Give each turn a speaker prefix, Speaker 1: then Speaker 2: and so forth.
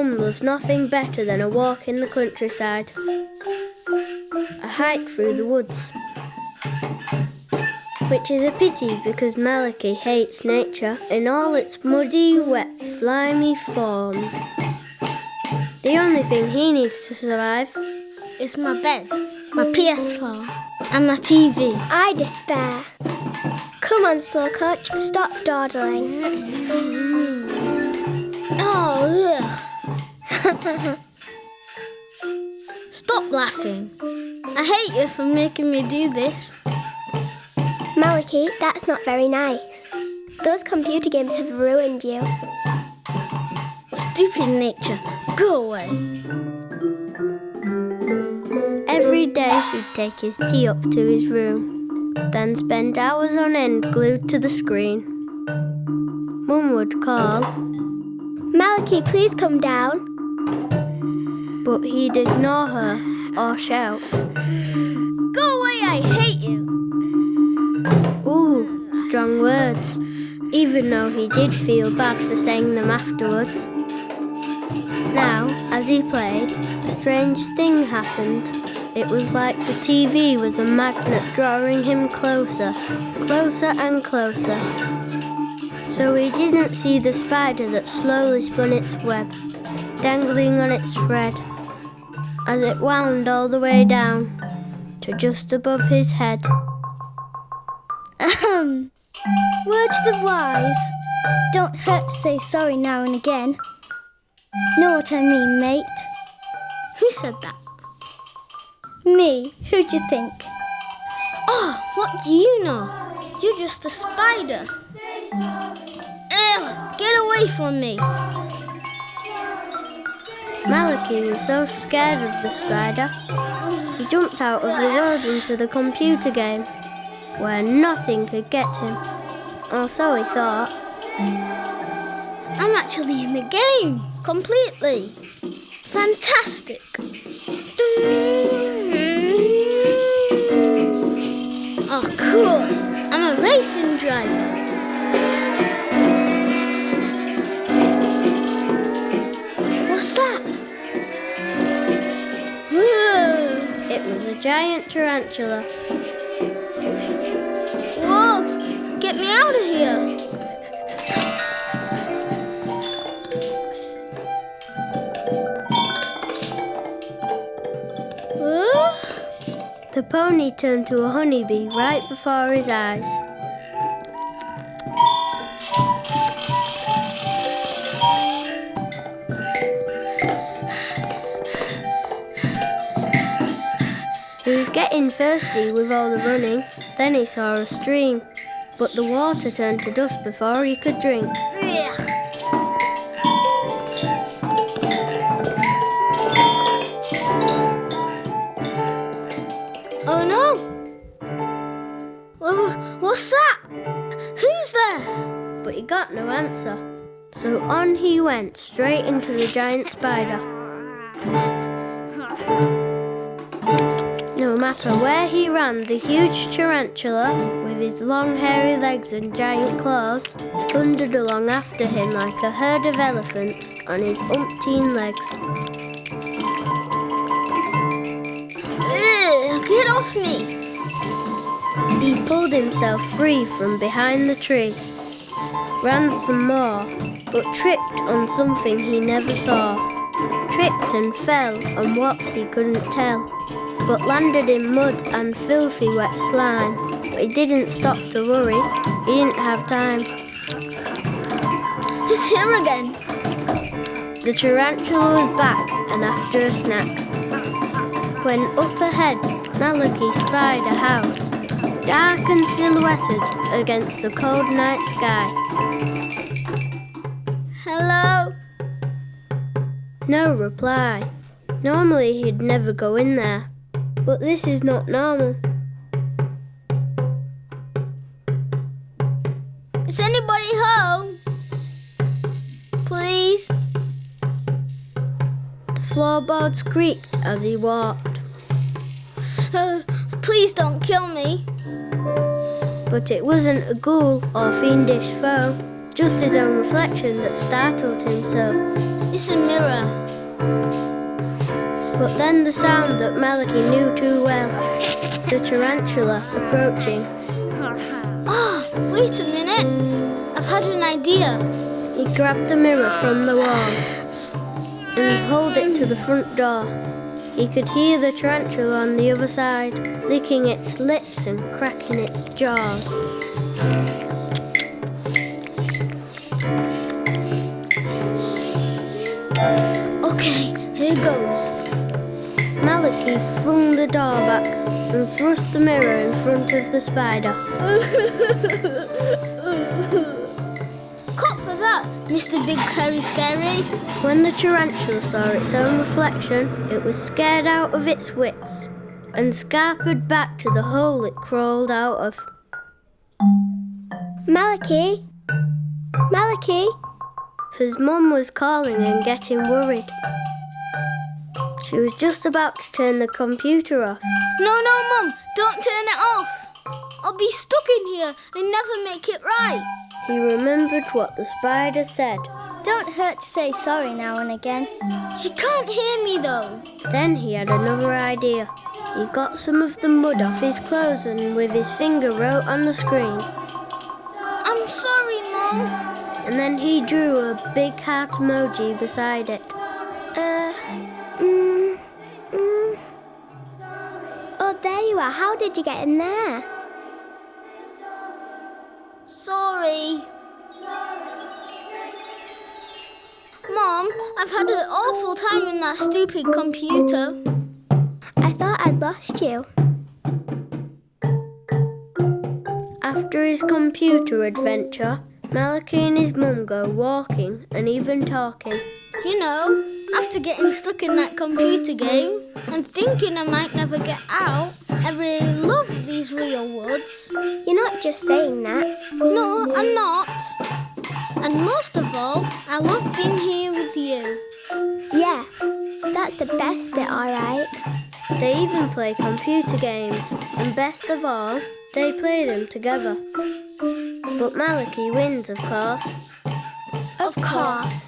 Speaker 1: Mum loves nothing better than a walk in the countryside, a hike through the woods, which is a pity because Malachi hates nature in all its muddy, wet, slimy forms. The only thing he needs to survive
Speaker 2: is my bed, my PS4 and my TV.
Speaker 3: I despair. Come on, Slow Coach, stop dawdling.
Speaker 2: Oh, stop laughing. I hate you for making me do this.
Speaker 3: Malachi, that's not very nice. Those computer games have ruined you.
Speaker 2: Stupid nature, go away.
Speaker 1: Every day he'd take his tea up to his room, then spend hours on end glued to the screen. Mum would call,
Speaker 3: Malachi, please come down.
Speaker 1: But he'd ignore her or shout,
Speaker 2: Go away, I hate you.
Speaker 1: Ooh, strong words, even though he did feel bad for saying them afterwards. Now, as he played, a strange thing happened. It was like the TV was a magnet drawing him closer, closer and closer. So he didn't see the spider that slowly spun its web, dangling on its thread, as it wound all the way down to just above his head.
Speaker 2: Words to the wise. Don't hurt to say sorry now and again. Know what I mean, mate? Who said that? Me. Who'd you think? Oh, what do you know? You're just a spider. Ugh, get away from me.
Speaker 1: Malachi was so scared of the spider, he jumped out of the world into the computer game, where nothing could get him. Or so he thought.
Speaker 2: I'm actually in the game, completely. Fantastic. Oh, cool. I'm a racing driver. What's that? Whoa.
Speaker 1: It was a giant tarantula.
Speaker 2: Whoa, get me out of here.
Speaker 1: The pony turned to a honeybee right before his eyes. He was getting thirsty with all the running. Then he saw a stream, but the water turned to dust before he could drink.
Speaker 2: Oh no! What's that? Who's there?
Speaker 1: But he got no answer. So on he went, straight into the giant spider. No matter where he ran, the huge tarantula, with his long hairy legs and giant claws, thundered along after him like a herd of elephants on his umpteen legs.
Speaker 2: Get off me!
Speaker 1: He pulled himself free from behind the tree, ran some more, but tripped on something he never saw. Tripped and fell on what he couldn't tell, but landed in mud and filthy wet slime. But he didn't stop to worry, he didn't have time.
Speaker 2: He's here again.
Speaker 1: The tarantula was back and after a snack. When up ahead, Malachi spied a house, dark and silhouetted against the cold night sky.
Speaker 2: Hello?
Speaker 1: No reply. Normally he'd never go in there, but this is not normal.
Speaker 2: Is anybody home? Please?
Speaker 1: The floorboards creaked as he walked.
Speaker 2: Please don't kill me.
Speaker 1: But it wasn't a ghoul or fiendish foe, just his own reflection that startled him so.
Speaker 2: It's a mirror.
Speaker 1: But then the sound that Malachi knew too well, the tarantula approaching.
Speaker 2: Oh, wait a minute. I've had an idea.
Speaker 1: He grabbed the mirror from the wall and held it to the front door. He could hear the tarantula on the other side, licking its lips and cracking its jaws.
Speaker 2: Okay, here goes.
Speaker 1: Malachi flung the door back and thrust the mirror in front of the spider.
Speaker 2: Cut for that, Mr. Big Hairy Scary.
Speaker 1: When the tarantula saw its own reflection, it was scared out of its wits and scarpered back to the hole it crawled out of.
Speaker 3: Malachi? Malachi?
Speaker 1: His mum was calling and getting worried. She was just about to turn the computer off.
Speaker 2: No, Mum, don't turn it off. I'll be stuck in here and never make it right.
Speaker 1: He remembered what the spider said.
Speaker 2: Don't hurt to say sorry now and again. She can't hear me though.
Speaker 1: Then he had another idea. He got some of the mud off his clothes and with his finger wrote on the screen.
Speaker 2: I'm sorry, Mum.
Speaker 1: And then he drew a big heart emoji beside it.
Speaker 3: Oh, there you are. How did you get in there?
Speaker 2: Sorry. Mom, I've had an awful time in that stupid computer.
Speaker 3: I thought I'd lost you.
Speaker 1: After his computer adventure, Malachi and his mum go walking and even talking.
Speaker 2: You know, after getting stuck in that computer game and thinking I might never get out, I really love these real woods.
Speaker 3: You're not just saying that.
Speaker 2: No, I'm not. And most of all, I love being here with you.
Speaker 3: Yeah, that's the best bit, all right.
Speaker 1: They even play computer games, and best of all, they play them together. But Malachi wins, of course.
Speaker 2: Of course.